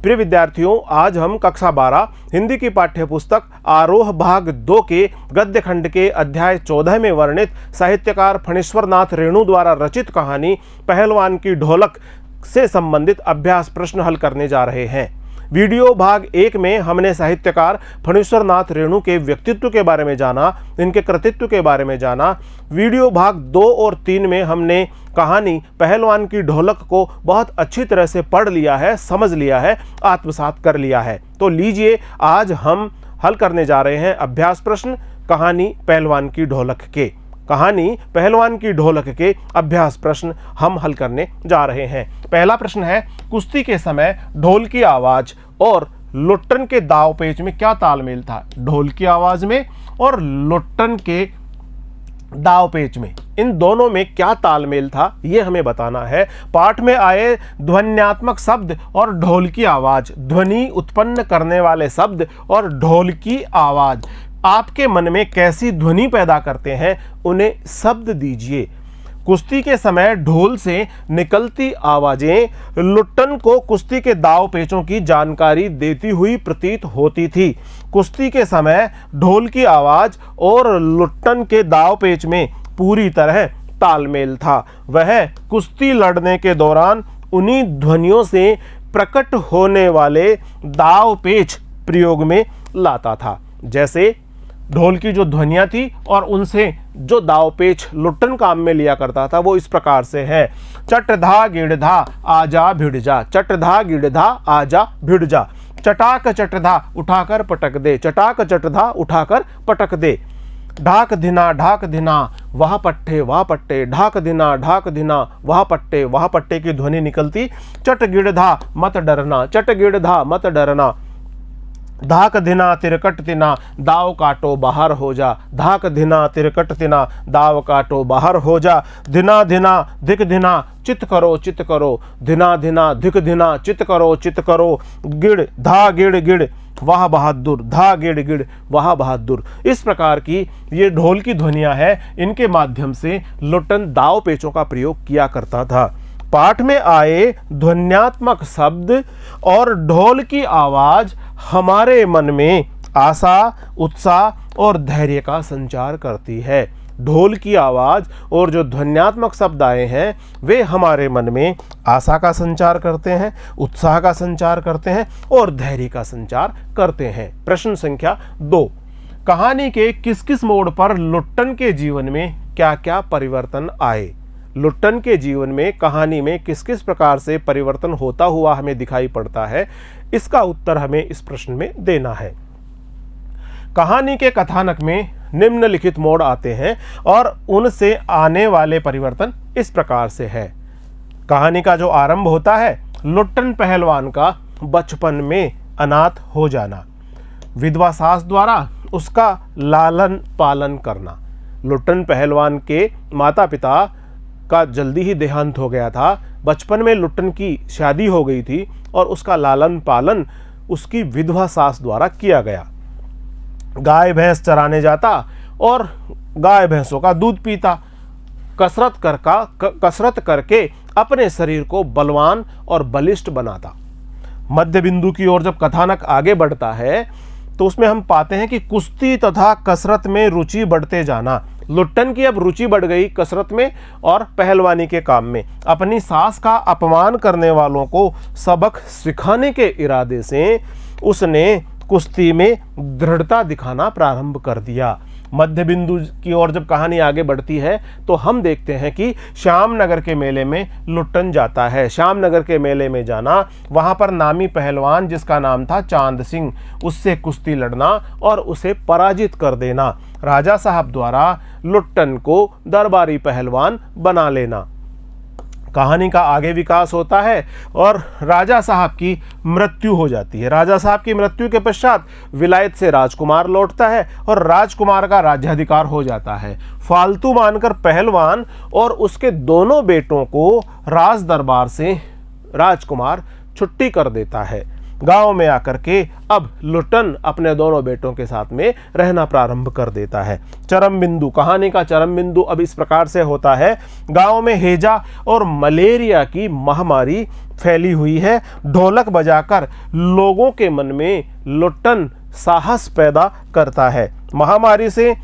प्रिय विद्यार्थियों, आज हम कक्षा 12 हिंदी की पाठ्य पुस्तक आरोह भाग 2 के गद्य खंड के अध्याय 14 में वर्णित साहित्यकार फणीश्वर नाथ रेणु द्वारा रचित कहानी पहलवान की ढोलक से संबंधित अभ्यास प्रश्न हल करने जा रहे हैं। वीडियो भाग 1 में हमने साहित्यकार फणीश्वर नाथ रेणु के व्यक्तित्व के बारे में जाना, इनके कृतित्व के बारे में जाना। वीडियो भाग 2 और 3 में हमने कहानी पहलवान की ढोलक को बहुत अच्छी तरह से पढ़ लिया है, समझ लिया है, आत्मसात कर लिया है। तो लीजिए, आज हम हल करने जा रहे हैं अभ्यास प्रश्न कहानी पहलवान की ढोलक के। कहानी पहलवान की ढोलक के अभ्यास प्रश्न हम हल करने जा रहे हैं। पहला प्रश्न है, कुश्ती के समय ढोल की आवाज और लुट्टन के दाव पेच में क्या तालमेल था? ढोल की आवाज में और लुट्टन के दाव पेच में, इन दोनों में क्या तालमेल था, यह हमें बताना है। पाठ में आए ध्वन्यात्मक शब्द और ढोल की आवाज, ध्वनि उत्पन्न करने वाले शब्द और ढोल की आवाज आपके मन में कैसी ध्वनि पैदा करते हैं, उन्हें शब्द दीजिए। कुश्ती के समय ढोल से निकलती आवाजें लुट्टन को कुश्ती के दाव पेचों की जानकारी देती हुई प्रतीत होती थी। कुश्ती के समय ढोल की आवाज और लुट्टन के दाव पेच में पूरी तरह तालमेल था। वह कुश्ती लड़ने के दौरान उन्हीं ध्वनियों से प्रकट होने वाले दाव पेच प्रयोग में लाता था। जैसे ढोल की जो ध्वनियाँ थी और उनसे जो दाव पेच लुट्टन काम में लिया करता था, वो इस प्रकार से है। चट धा गिड़ धा आजा भिड़ जा, चट धा गिड़ धा आजा भिड़ जा, चटाक चट धा उठाकर पटक दे, चटाक चट धा उठाकर पटक दे। ढाक धिना वह पट्टे, ढाक धिना वह पट्टे की ध्वनि निकलती। चट गिड़ धा मत डरना, चट गिड़ धा मत डरना। धाक धिना तिरकट तिना दाव काटो बाहर हो जा, धाक धिना तिरकट तिना दाव काटो बाहर हो जा। धिना धिना धिक धिना चित करो, धिना धिना धिक धिना चित करो। गिड़ धा गिड़ गिड़ वाह बहादुर, धा गिड़ गिड़ वाह बहादुर। इस प्रकार की ये ढोल की ध्वनियाँ हैं, इनके माध्यम से लुट्टन दाव पेचों का प्रयोग किया करता था। पाठ में आए ध्वन्यात्मक शब्द और ढोल की आवाज हमारे मन में आशा, उत्साह और धैर्य का संचार करती है। ढोल की आवाज और जो ध्वन्यात्मक शब्द आए हैं, वे हमारे मन में आशा का संचार करते हैं, उत्साह का संचार करते हैं और धैर्य का संचार करते हैं। प्रश्न संख्या 2, कहानी के किस किस मोड़ पर लुट्टन के जीवन में क्या क्या परिवर्तन आए? लुट्टन के जीवन में कहानी में किस किस प्रकार से परिवर्तन होता हुआ हमें दिखाई पड़ता है, इसका उत्तर हमें इस प्रश्न में देना है। कहानी के कथानक में निम्नलिखित मोड़ आते हैं और उनसे आने वाले परिवर्तन इस प्रकार से है। कहानी का जो आरंभ होता है, लुट्टन पहलवान का बचपन में अनाथ हो जाना, विधवा सास द्वारा उसका लालन पालन करना। लुट्टन पहलवान के माता पिता का जल्दी ही देहांत हो गया था। बचपन में लुट्टन की शादी हो गई थी और उसका लालन पालन उसकी विधवा सास द्वारा किया गया। गाय भैंस चराने जाता और गाय भैंसों का दूध पीता, कसरत करके अपने शरीर को बलवान और बलिष्ठ बनाता। मध्य बिंदु की ओर जब कथानक आगे बढ़ता है तो उसमें हम पाते हैं कि कुश्ती तथा कसरत में रुचि बढ़ते जाना। लुट्टन की अब रुचि बढ़ गई कसरत में और पहलवानी के काम में। अपनी सास का अपमान करने वालों को सबक सिखाने के इरादे से उसने कुश्ती में दृढ़ता दिखाना प्रारंभ कर दिया। मध्य बिंदु की ओर जब कहानी आगे बढ़ती है तो हम देखते हैं कि श्यामनगर के मेले में लुट्टन जाता है। श्यामनगर के मेले में जाना, वहाँ पर नामी पहलवान जिसका नाम था चांद सिंह, उससे कुश्ती लड़ना और उसे पराजित कर देना। राजा साहब द्वारा लुट्टन को दरबारी पहलवान बना लेना। कहानी का आगे विकास होता है और राजा साहब की मृत्यु हो जाती है। राजा साहब की मृत्यु के पश्चात विलायत से राजकुमार लौटता है और राजकुमार का राज्याधिकार हो जाता है। फालतू मानकर पहलवान और उसके दोनों बेटों को राज दरबार से राजकुमार छुट्टी कर देता है। गांव में आकर के अब लुट्टन अपने दोनों बेटों के साथ में रहना प्रारंभ कर देता है। चरम बिंदु, कहानी का चरम बिंदु अब इस प्रकार से होता है। गांव में हैजा और मलेरिया की महामारी फैली हुई है। ढोलक बजाकर लोगों के मन में लुट्टन साहस पैदा करता है। महामारी से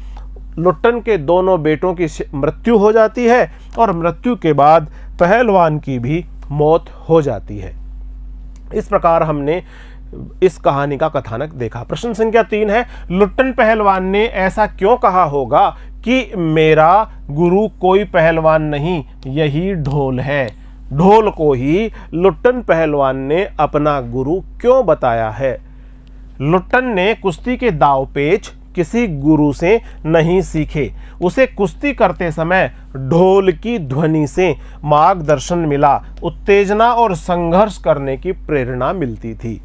लुट्टन के दोनों बेटों की मृत्यु हो जाती है और मृत्यु के बाद पहलवान की भी मौत हो जाती है। इस प्रकार हमने इस कहानी का कथानक देखा। प्रश्न संख्या 3 है, लुट्टन पहलवान ने ऐसा क्यों कहा होगा कि मेरा गुरु कोई पहलवान नहीं, यही ढोल है। ढोल को ही लुट्टन पहलवान ने अपना गुरु क्यों बताया है? लुट्टन ने कुश्ती के दांव-पेच किसी गुरु से नहीं सीखे। उसे कुश्ती करते समय ढोल की ध्वनि से मार्गदर्शन मिला, उत्तेजना और संघर्ष करने की प्रेरणा मिलती थी।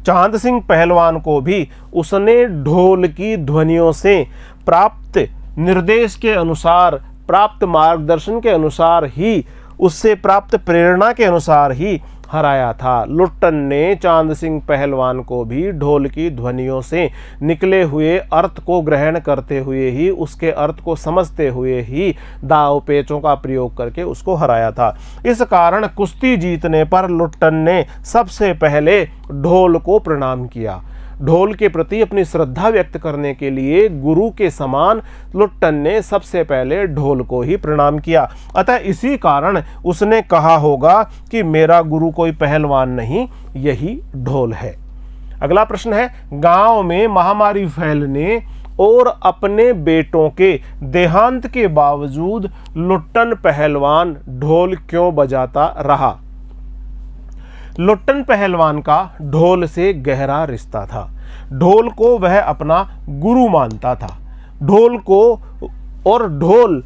चांद सिंह पहलवान को भी उसने ढोल की ध्वनियों से प्राप्त निर्देश के अनुसार, प्राप्त मार्गदर्शन के अनुसार ही, उससे प्राप्त प्रेरणा के अनुसार ही हराया था। लुट्टन ने चांद सिंह पहलवान को भी ढोल की ध्वनियों से निकले हुए अर्थ को ग्रहण करते हुए ही, उसके अर्थ को समझते हुए ही दाव पेचों का प्रयोग करके उसको हराया था। इस कारण कुश्ती जीतने पर लुट्टन ने सबसे पहले ढोल को प्रणाम किया। ढोल के प्रति अपनी श्रद्धा व्यक्त करने के लिए गुरु के समान लुट्टन ने सबसे पहले ढोल को ही प्रणाम किया। अतः इसी कारण उसने कहा होगा कि मेरा गुरु कोई पहलवान नहीं, यही ढोल है। अगला प्रश्न है, गांव में महामारी फैलने और अपने बेटों के देहांत के बावजूद लुट्टन पहलवान ढोल क्यों बजाता रहा? लुट्टन पहलवान का ढोल से गहरा रिश्ता था। ढोल को वह अपना गुरु मानता था। ढोल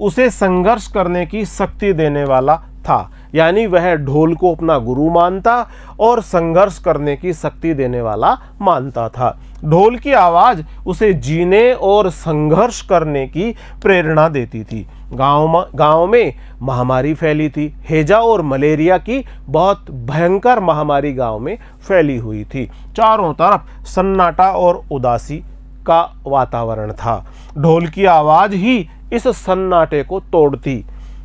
उसे संघर्ष करने की शक्ति देने वाला था। यानी वह ढोल को अपना गुरु मानता और संघर्ष करने की शक्ति देने वाला मानता था। ढोल की आवाज़ उसे जीने और संघर्ष करने की प्रेरणा देती थी। गांव में महामारी फैली थी। हैजा और मलेरिया की बहुत भयंकर महामारी गांव में फैली हुई थी। चारों तरफ सन्नाटा और उदासी का वातावरण था। ढोल की आवाज़ ही इस सन्नाटे को तोड़ती,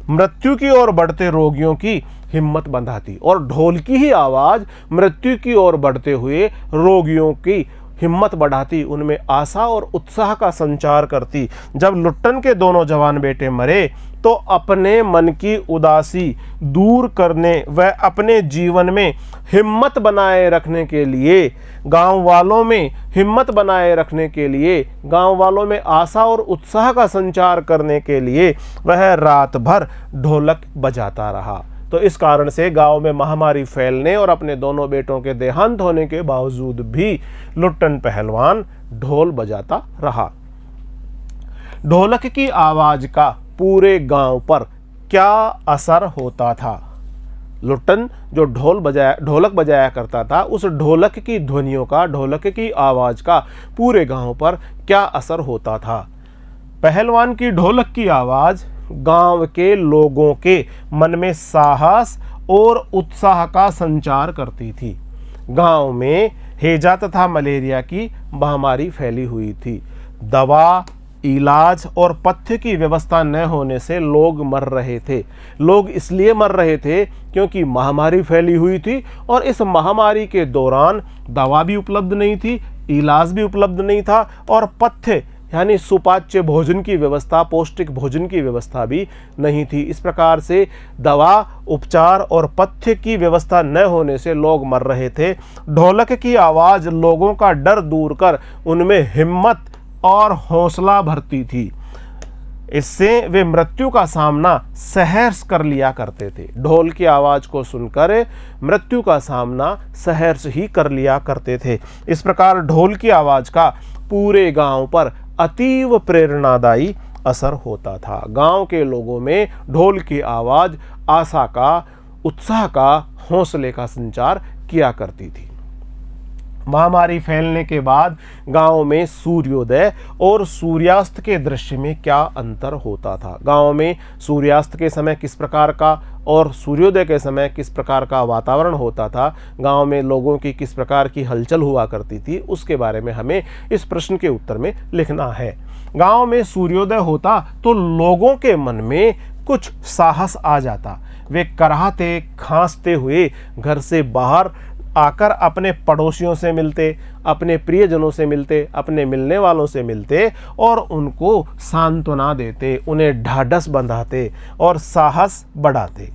मृत्यु की ओर बढ़ते रोगियों की हिम्मत बंधाती, और ढोल की ही आवाज़ मृत्यु की ओर बढ़ते हुए रोगियों की हिम्मत बढ़ाती, उनमें आशा और उत्साह का संचार करती। जब लुट्टन के दोनों जवान बेटे मरे तो अपने मन की उदासी दूर करने व अपने जीवन में हिम्मत बनाए रखने के लिए, गांव वालों में हिम्मत बनाए रखने के लिए, गांव वालों में आशा और उत्साह का संचार करने के लिए वह रात भर ढोलक बजाता रहा। तो इस कारण से गांव में महामारी फैलने और अपने दोनों बेटों के देहांत होने के बावजूद भी लुट्टन पहलवान ढोल बजाता रहा। ढोलक की आवाज का पूरे गांव पर क्या असर होता था? लुट्टन जो ढोलक बजाया करता था, उस ढोलक की ध्वनियों का, ढोलक की आवाज का पूरे गांव पर क्या असर होता था? पहलवान की ढोलक की आवाज गांव के लोगों के मन में साहस और उत्साह का संचार करती थी। गांव में हैजा तथा मलेरिया की महामारी फैली हुई थी। दवा, इलाज और पथ्य की व्यवस्था न होने से लोग मर रहे थे। लोग इसलिए मर रहे थे क्योंकि महामारी फैली हुई थी और इस महामारी के दौरान दवा भी उपलब्ध नहीं थी, इलाज भी उपलब्ध नहीं था और पथ्य यानी सुपाच्य भोजन की व्यवस्था, पौष्टिक भोजन की व्यवस्था भी नहीं थी। इस प्रकार से दवा, उपचार और पथ्य की व्यवस्था न होने से लोग मर रहे थे। ढोलक की आवाज़ लोगों का डर दूर कर उनमें हिम्मत और हौसला भरती थी। इससे वे मृत्यु का सामना सहर्ष कर लिया करते थे। ढोल की आवाज़ को सुनकर मृत्यु का सामना सहर्ष ही कर लिया करते थे। इस प्रकार ढोल की आवाज़ का पूरे गांव पर अतीव प्रेरणादायी असर होता था। गांव के लोगों में ढोल की आवाज़ आशा का, उत्साह का, हौसले का संचार किया करती थी। महामारी फैलने के बाद गांव में सूर्योदय और सूर्यास्त के दृश्य में क्या अंतर होता था। गांव में सूर्यास्त के समय किस प्रकार का और सूर्योदय के समय किस प्रकार का वातावरण होता था, गांव में लोगों की किस प्रकार की हलचल हुआ करती थी, उसके बारे में हमें इस प्रश्न के उत्तर में लिखना है। गांव में सूर्योदय होता तो लोगों के मन में कुछ साहस आ जाता। वे कराहते खांसते हुए घर से बाहर आकर अपने पड़ोसियों से मिलते, अपने प्रियजनों से मिलते, अपने मिलने वालों से मिलते और उनको सांत्वना देते, उन्हें ढाढ़स बंधाते और साहस बढ़ाते।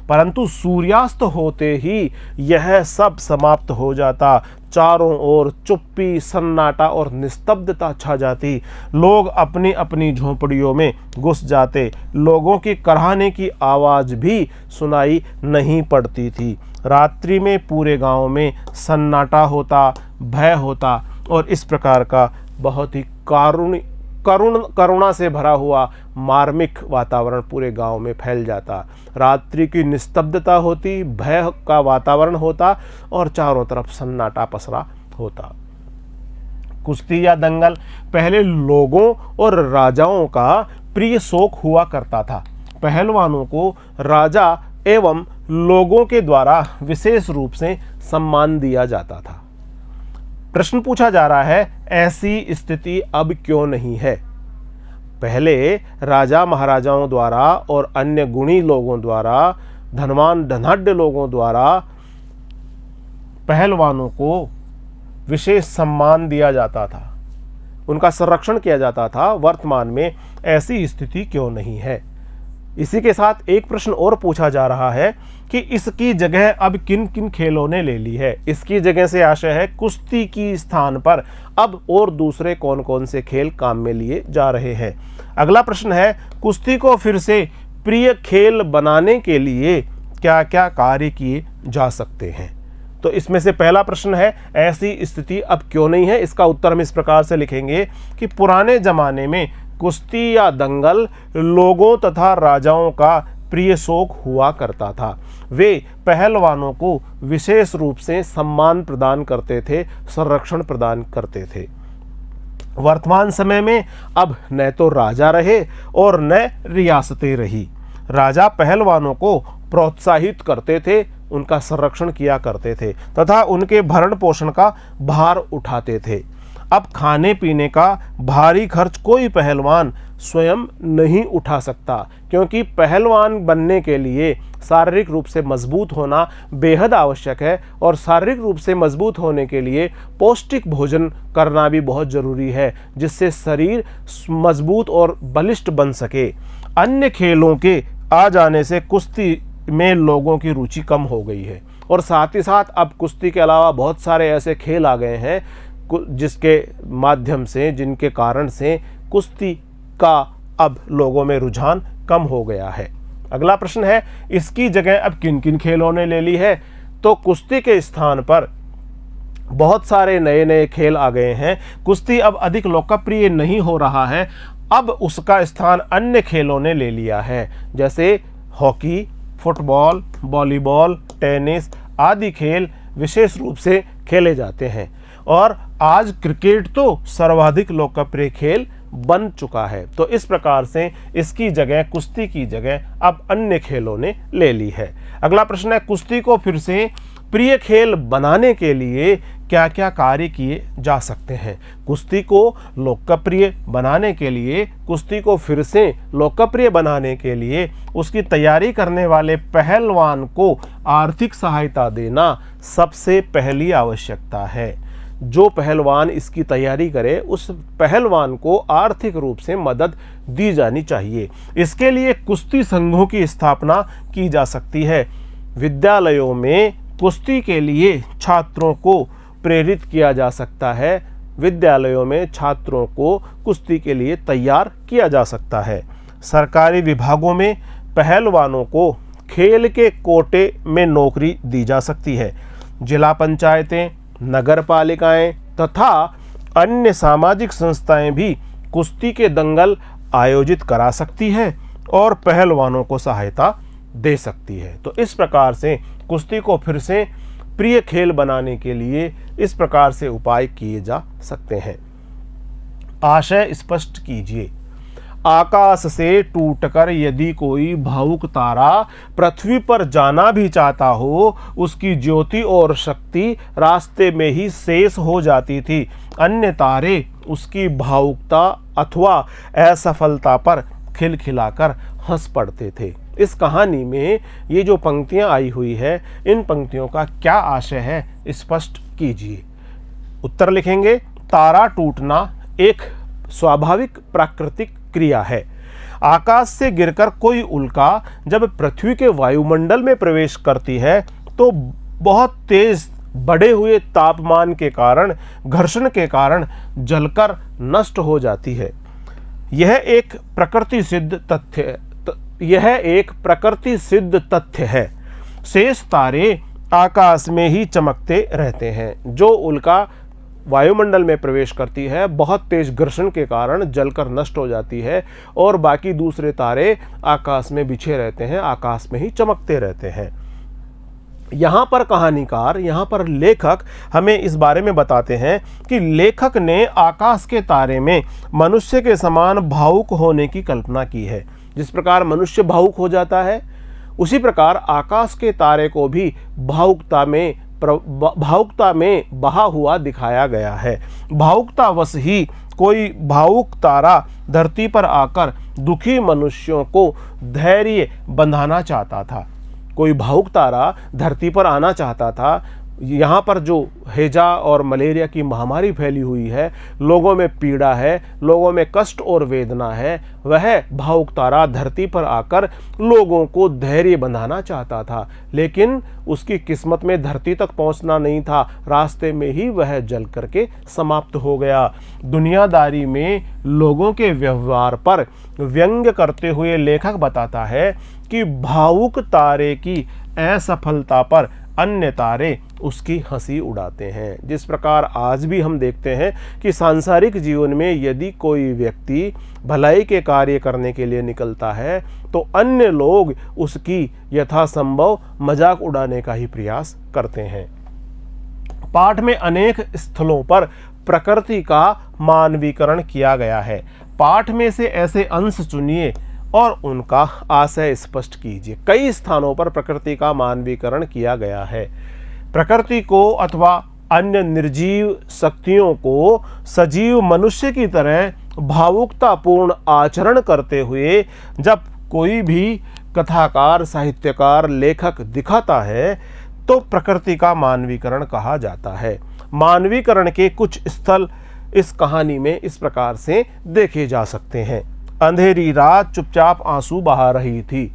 परंतु सूर्यास्त होते ही यह सब समाप्त हो जाता। चारों ओर चुप्पी, सन्नाटा और निस्तब्धता छा जाती। लोग अपनी अपनी झोंपड़ियों में घुस जाते। लोगों की कराहने की आवाज़ भी सुनाई नहीं पड़ती थी। रात्रि में पूरे गांव में सन्नाटा होता, भय होता और इस प्रकार का बहुत ही करुणा से भरा हुआ मार्मिक वातावरण पूरे गांव में फैल जाता। रात्रि की निस्तब्धता होती, भय का वातावरण होता और चारों तरफ सन्नाटा पसरा होता। कुश्ती या दंगल पहले लोगों और राजाओं का प्रिय शौक हुआ करता था। पहलवानों को राजा एवं लोगों के द्वारा विशेष रूप से सम्मान दिया जाता था। प्रश्न पूछा जा रहा है, ऐसी स्थिति अब क्यों नहीं है? पहले राजा महाराजाओं द्वारा और अन्य गुणी लोगों द्वारा, धनवान धनाढ्य लोगों द्वारा पहलवानों को विशेष सम्मान दिया जाता था, उनका संरक्षण किया जाता था। वर्तमान में ऐसी स्थिति क्यों नहीं है? इसी के साथ एक प्रश्न और पूछा जा रहा है कि इसकी जगह अब किन किन खेलों ने ले ली है। इसकी जगह से आशय है कुश्ती की स्थान पर अब और दूसरे कौन कौन से खेल काम में लिए जा रहे हैं। अगला प्रश्न है, कुश्ती को फिर से प्रिय खेल बनाने के लिए क्या क्या कार्य किए जा सकते हैं। तो इसमें से पहला प्रश्न है, ऐसी स्थिति अब क्यों नहीं है। इसका उत्तर हम इस प्रकार से लिखेंगे कि पुराने जमाने में कुश्ती या दंगल लोगों तथा राजाओं का प्रिय शौक हुआ करता था। वे पहलवानों को विशेष रूप से सम्मान प्रदान करते थे, संरक्षण प्रदान करते थे। वर्तमान समय में अब न तो राजा रहे और न रियासतें रही। राजा पहलवानों को प्रोत्साहित करते थे, उनका संरक्षण किया करते थे तथा उनके भरण पोषण का भार उठाते थे। अब खाने पीने का भारी खर्च कोई पहलवान स्वयं नहीं उठा सकता, क्योंकि पहलवान बनने के लिए शारीरिक रूप से मजबूत होना बेहद आवश्यक है और शारीरिक रूप से मजबूत होने के लिए पौष्टिक भोजन करना भी बहुत ज़रूरी है, जिससे शरीर मजबूत और बलिष्ठ बन सके। अन्य खेलों के आ जाने से कुश्ती में लोगों की रुचि कम हो गई है और साथ ही साथ अब कुश्ती के अलावा बहुत सारे ऐसे खेल आ गए हैं जिसके माध्यम से, जिनके कारण से कुश्ती का अब लोगों में रुझान कम हो गया है। अगला प्रश्न है, इसकी जगह अब किन किन खेलों ने ले ली है। तो कुश्ती के स्थान पर बहुत सारे नए नए खेल आ गए हैं। कुश्ती अब अधिक लोकप्रिय नहीं हो रहा है, अब उसका स्थान अन्य खेलों ने ले लिया है, जैसे हॉकी, फुटबॉल, वॉलीबॉल, टेनिस आदि खेल विशेष रूप से खेले जाते हैं और आज क्रिकेट तो सर्वाधिक लोकप्रिय खेल बन चुका है। तो इस प्रकार से इसकी जगह, कुश्ती की जगह अब अन्य खेलों ने ले ली है। अगला प्रश्न है, कुश्ती को फिर से प्रिय खेल बनाने के लिए क्या क्या कार्य किए जा सकते हैं। कुश्ती को लोकप्रिय बनाने के लिए, कुश्ती को फिर से लोकप्रिय बनाने के लिए उसकी तैयारी करने वाले पहलवान को आर्थिक सहायता देना सबसे पहली आवश्यकता है। जो पहलवान इसकी तैयारी करे उस पहलवान को आर्थिक रूप से मदद दी जानी चाहिए। इसके लिए कुश्ती संघों की स्थापना की जा सकती है। विद्यालयों में कुश्ती के लिए छात्रों को प्रेरित किया जा सकता है। विद्यालयों में छात्रों को कुश्ती के लिए तैयार किया जा सकता है। सरकारी विभागों में पहलवानों को खेल के कोटे में नौकरी दी जा सकती है। जिला पंचायतें, नगर पालिकाएं तथा अन्य सामाजिक संस्थाएं भी कुश्ती के दंगल आयोजित करा सकती है और पहलवानों को सहायता दे सकती है। तो इस प्रकार से कुश्ती को फिर से प्रिय खेल बनाने के लिए इस प्रकार से उपाय किए जा सकते हैं। आशय स्पष्ट कीजिए। आकाश से टूटकर यदि कोई भावुक तारा पृथ्वी पर जाना भी चाहता हो, उसकी ज्योति और शक्ति रास्ते में ही शेष हो जाती थी। अन्य तारे उसकी भावुकता अथवा असफलता पर खिलखिलाकर हंस पड़ते थे। इस कहानी में ये जो पंक्तियां आई हुई है, इन पंक्तियों का क्या आशय है, स्पष्ट कीजिए। उत्तर लिखेंगे, तारा टूटना एक स्वाभाविक प्राकृतिक क्रिया है। आकाश से गिरकर कोई उल्का जब पृथ्वी के वायुमंडल में प्रवेश करती है तो बहुत तेज बढ़े हुए तापमान के कारण, घर्षण के कारण जलकर नष्ट हो जाती है। यह एक प्रकृति सिद्ध तथ्य है। शेष तारे आकाश में ही चमकते रहते हैं। जो उल्का वायुमंडल में प्रवेश करती है, बहुत तेज घर्षण के कारण जलकर नष्ट हो जाती है, और बाकी दूसरे तारे आकाश में बिछे रहते हैं, आकाश में ही चमकते रहते हैं। यहाँ पर कहानीकार, यहाँ पर लेखक हमें इस बारे में बताते हैं कि लेखक ने आकाश के तारे में मनुष्य के समान भावुक होने की कल्पना की है। जिस प्रकार मनुष्य भावुक हो जाता है, उसी प्रकार आकाश के तारे को भी भावुकता में बहा हुआ दिखाया गया है। भावुकतावश ही कोई भावुक तारा धरती पर आकर दुखी मनुष्यों को धैर्य बंधाना चाहता था। कोई भावुक तारा धरती पर आना चाहता था। यहाँ पर जो हैजा और मलेरिया की महामारी फैली हुई है, लोगों में पीड़ा है, लोगों में कष्ट और वेदना है, वह भावुक तारा धरती पर आकर लोगों को धैर्य बंधाना चाहता था। लेकिन उसकी किस्मत में धरती तक पहुँचना नहीं था, रास्ते में ही वह जल करके समाप्त हो गया। दुनियादारी में लोगों के व्यवहार पर व्यंग्य करते हुए लेखक बताता है कि भावुक तारे की असफलता पर अन्य तारे उसकी हंसी उड़ाते हैं। जिस प्रकार आज भी हम देखते हैं कि सांसारिक जीवन में यदि कोई व्यक्ति भलाई के कार्य करने के लिए निकलता है तो अन्य लोग उसकी यथासंभव मजाक उड़ाने का ही प्रयास करते हैं। पाठ में अनेक स्थलों पर प्रकृति का मानवीकरण किया गया है। पाठ में से ऐसे अंश चुनिए और उनका आशय स्पष्ट कीजिए। कई स्थानों पर प्रकृति का मानवीकरण किया गया है। प्रकृति को अथवा अन्य निर्जीव शक्तियों को सजीव मनुष्य की तरह भावुकतापूर्ण आचरण करते हुए जब कोई भी कथाकार, साहित्यकार, लेखक दिखाता है तो प्रकृति का मानवीकरण कहा जाता है। मानवीकरण के कुछ स्थल इस कहानी में इस प्रकार से देखे जा सकते हैं। अंधेरी रात चुपचाप आंसू बहा रही थी।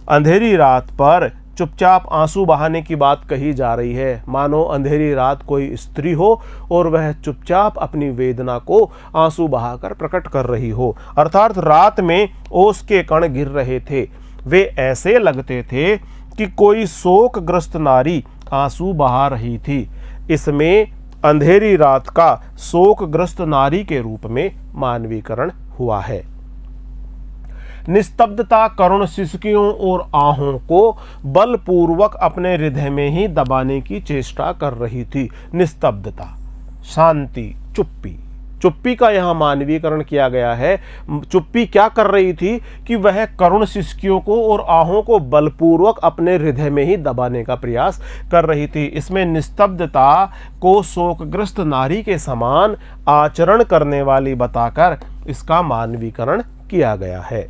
अंधेरी रात पर चुपचाप आंसू बहाने की बात कही जा रही है, मानो अंधेरी रात कोई स्त्री हो और वह चुपचाप अपनी वेदना को आंसू बहाकर प्रकट कर रही हो। अर्थात रात में ओस के कण गिर रहे थे। वे ऐसे लगते थे कि कोई शोकग्रस्त नारी आंसू बहा रही थी। इसमें अंधेरी रात का शोकग्रस्त नारी के रूप में मानवीकरण हुआ है। निस्तब्धता करुण सिसकियों और आहों को बलपूर्वक अपने हृदय में ही दबाने की चेष्टा कर रही थी। निस्तब्धता, शांति, चुप्पी। चुप्पी का यहाँ मानवीकरण किया गया है। चुप्पी क्या कर रही थी कि वह करुण सिसकियों को और आहों को बलपूर्वक अपने हृदय में ही दबाने का प्रयास कर रही थी। इसमें निस्तब्धता को शोकग्रस्त नारी के समान आचरण करने वाली बताकर इसका मानवीकरण किया गया है।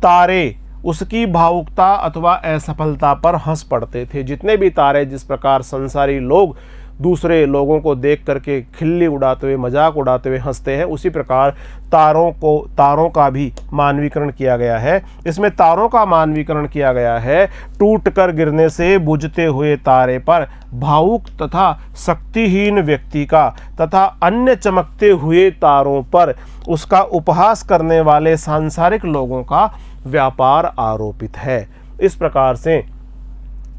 तारे उसकी भावुकता अथवा असफलता पर हंस पड़ते थे। जितने भी तारे जिस प्रकार संसारी लोग दूसरे लोगों को देख करके खिल्ली उड़ाते हुए, मजाक उड़ाते हुए हंसते हैं, उसी प्रकार तारों का भी मानवीकरण किया गया है। इसमें तारों का मानवीकरण किया गया है। टूटकर गिरने से बुझते हुए तारे पर भावुक तथा शक्तिहीन व्यक्ति का तथा अन्य चमकते हुए तारों पर उसका उपहास करने वाले सांसारिक लोगों का व्यापार आरोपित है। इस प्रकार से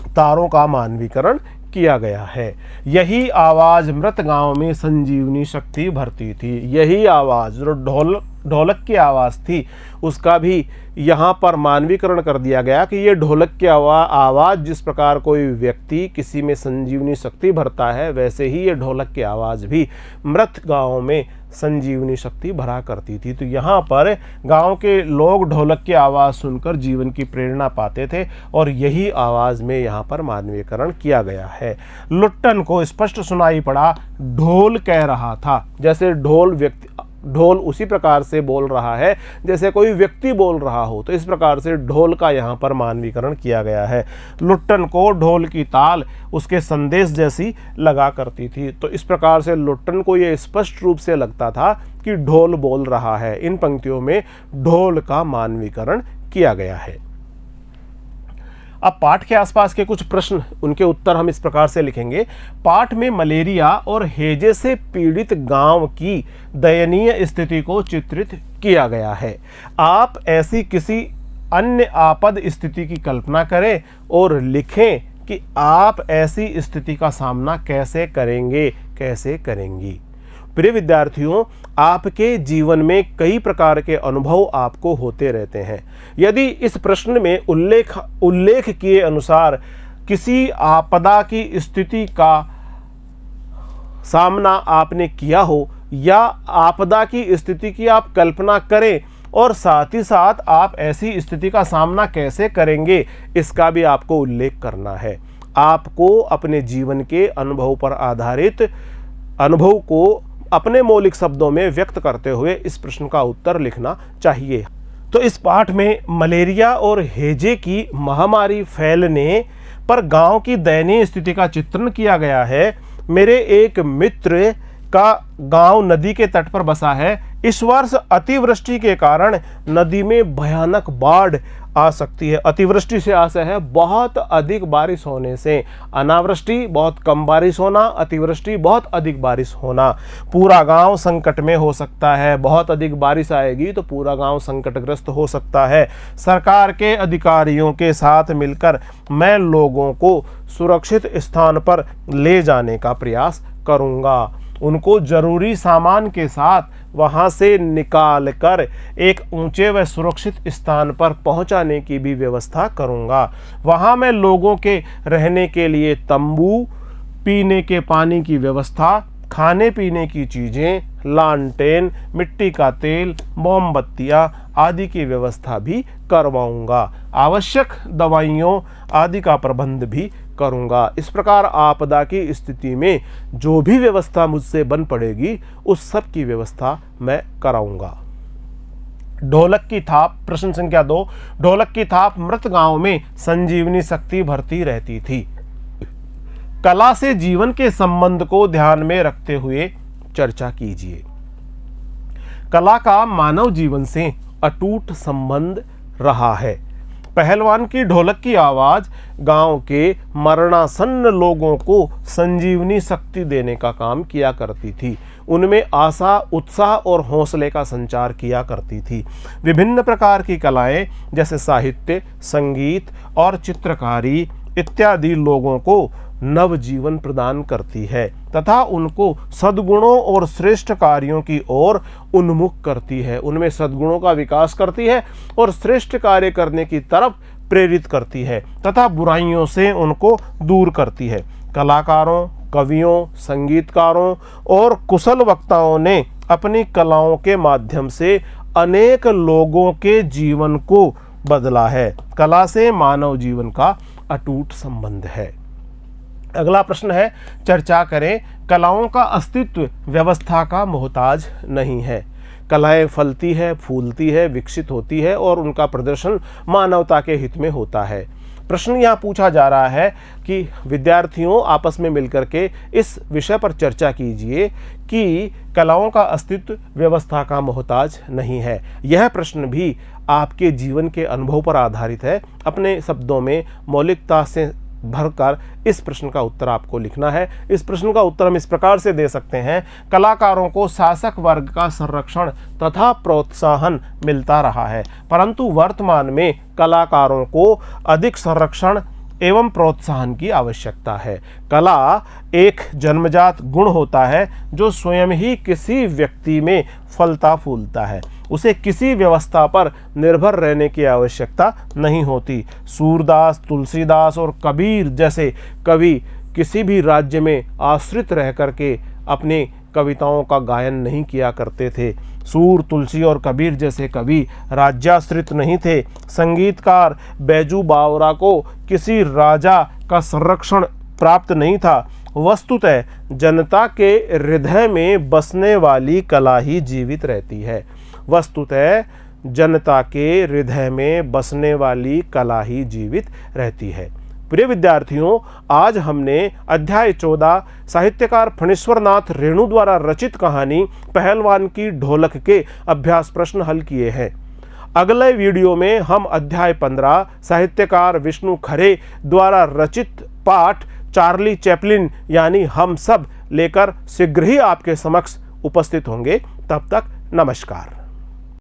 तारों का मानवीकरण किया गया है। यही आवाज़ मृत गांव में संजीवनी शक्ति भरती थी। यही आवाज़ जो ढोल ढोलक की आवाज़ थी उसका भी यहाँ पर मानवीकरण कर दिया गया कि ये ढोलक की आवाज़ जिस प्रकार कोई व्यक्ति किसी में संजीवनी शक्ति भरता है, वैसे ही ये ढोलक की आवाज़ भी मृत गाँव में संजीवनी शक्ति भरा करती थी। तो यहाँ पर गांव के लोग ढोलक की आवाज़ सुनकर जीवन की प्रेरणा पाते थे और यही आवाज़ में यहाँ पर मानवीकरण किया गया है। लुट्टन को स्पष्ट सुनाई पड़ा ढोल कह रहा था। जैसे ढोल उसी प्रकार से बोल रहा है जैसे कोई व्यक्ति बोल रहा हो, तो इस प्रकार से ढोल का यहाँ पर मानवीकरण किया गया है। लुट्टन को ढोल की ताल उसके संदेश जैसी लगा करती थी। तो इस प्रकार से लुट्टन को ये स्पष्ट रूप से लगता था कि ढोल बोल रहा है। इन पंक्तियों में ढोल का मानवीकरण किया गया है। अब पाठ के आसपास के कुछ प्रश्न, उनके उत्तर हम इस प्रकार से लिखेंगे। पाठ में मलेरिया और हैजे से पीड़ित गांव की दयनीय स्थिति को चित्रित किया गया है। आप ऐसी किसी अन्य आपद स्थिति की कल्पना करें और लिखें कि आप ऐसी स्थिति का सामना कैसे करेंगे, कैसे करेंगी। प्रिय विद्यार्थियों, आपके जीवन में कई प्रकार के अनुभव आपको होते रहते हैं। यदि इस प्रश्न में उल्लेख किए अनुसार किसी आपदा की स्थिति का सामना आपने किया हो या आपदा की स्थिति की आप कल्पना करें और साथ ही साथ आप ऐसी स्थिति का सामना कैसे करेंगे, इसका भी आपको उल्लेख करना है। आपको अपने जीवन के अनुभव पर आधारित अनुभव को अपने मौलिक शब्दों में व्यक्त करते हुए इस प्रश्न का उत्तर लिखना चाहिए। तो इस पाठ में मलेरिया और हैजे की महामारी फैलने पर गांव की दयनीय स्थिति का चित्रण किया गया है। मेरे एक मित्र का गांव नदी के तट पर बसा है। इस वर्ष अतिवृष्टि के कारण नदी में भयानक बाढ़ आ सकती है। अतिवृष्टि से आशय है बहुत अधिक बारिश होने से, अनावृष्टि बहुत कम बारिश होना, अतिवृष्टि बहुत अधिक बारिश होना। पूरा गांव संकट में हो सकता है। बहुत अधिक बारिश आएगी तो पूरा गांव संकटग्रस्त हो सकता है। सरकार के अधिकारियों के साथ मिलकर मैं लोगों को सुरक्षित स्थान पर ले जाने का प्रयास करूंगा। उनको जरूरी सामान के साथ वहां से निकाल कर एक ऊंचे व सुरक्षित स्थान पर पहुंचाने की भी व्यवस्था करूंगा। वहां मैं लोगों के रहने के लिए तंबू, पीने के पानी की व्यवस्था, खाने पीने की चीज़ें, लालटेन, मिट्टी का तेल, मोमबत्तियां आदि की व्यवस्था भी करवाऊंगा। आवश्यक दवाइयों आदि का प्रबंध भी करूंगा। इस प्रकार आपदा की स्थिति में जो भी व्यवस्था मुझसे बन पड़ेगी उस सब की व्यवस्था मैं कराऊंगा। ढोलक की थाप, प्रश्न संख्या 2। ढोलक की थाप मृत गांव में संजीवनी शक्ति भरती रहती थी। कला से जीवन के संबंध को ध्यान में रखते हुए चर्चा कीजिए। कला का मानव जीवन से अटूट संबंध रहा है। पहलवान की ढोलक की आवाज गांव के मरणासन्न लोगों को संजीवनी शक्ति देने का काम किया करती थी। उनमें आशा, उत्साह और हौसले का संचार किया करती थी। विभिन्न प्रकार की कलाएं जैसे साहित्य, संगीत और चित्रकारी इत्यादि लोगों को नव जीवन प्रदान करती है तथा उनको सद्गुणों और श्रेष्ठ कार्यों की ओर उन्मुख करती है। उनमें सद्गुणों का विकास करती है और श्रेष्ठ कार्य करने की तरफ प्रेरित करती है तथा बुराइयों से उनको दूर करती है। कलाकारों, कवियों, संगीतकारों और कुशल वक्ताओं ने अपनी कलाओं के माध्यम से अनेक लोगों के जीवन को बदला है। कला से मानव जीवन का अटूट संबंध है। अगला प्रश्न है, चर्चा करें। कलाओं का अस्तित्व व्यवस्था का मोहताज नहीं है। कलाएं फलती है, फूलती है, विकसित होती है और उनका प्रदर्शन मानवता के हित में होता है। प्रश्न यहाँ पूछा जा रहा है कि विद्यार्थियों आपस में मिलकर के इस विषय पर चर्चा कीजिए कि कलाओं का अस्तित्व व्यवस्था का मोहताज नहीं है। यह प्रश्न भी आपके जीवन के अनुभव पर आधारित है। अपने शब्दों में मौलिकता से भरकर इस प्रश्न का उत्तर आपको लिखना है। इस प्रश्न का उत्तर हम इस प्रकार से दे सकते हैं, कलाकारों को शासक वर्ग का संरक्षण तथा प्रोत्साहन मिलता रहा है, परंतु वर्तमान में कलाकारों को अधिक संरक्षण एवं प्रोत्साहन की आवश्यकता है। कला एक जन्मजात गुण होता है जो स्वयं ही किसी व्यक्ति में फलता फूलता है। उसे किसी व्यवस्था पर निर्भर रहने की आवश्यकता नहीं होती। सूरदास, तुलसीदास और कबीर जैसे कवि किसी भी राज्य में आश्रित रह करके अपनी कविताओं का गायन नहीं किया करते थे। सूर, तुलसी और कबीर जैसे कवि राज्याश्रित नहीं थे। संगीतकार बैजू बावरा को किसी राजा का संरक्षण प्राप्त नहीं था। वस्तुतः जनता के हृदय में बसने वाली कला ही जीवित रहती है। वस्तुतः जनता के हृदय में बसने वाली कला ही जीवित रहती है। प्रिय विद्यार्थियों, आज हमने अध्याय 14 साहित्यकार फणीश्वर नाथ रेणु द्वारा रचित कहानी पहलवान की ढोलक के अभ्यास प्रश्न हल किए हैं। अगले वीडियो में हम अध्याय 15 साहित्यकार विष्णु खरे द्वारा रचित पाठ चार्ली चैपलिन यानी हम सब लेकर शीघ्र ही आपके समक्ष उपस्थित होंगे। तब तक नमस्कार।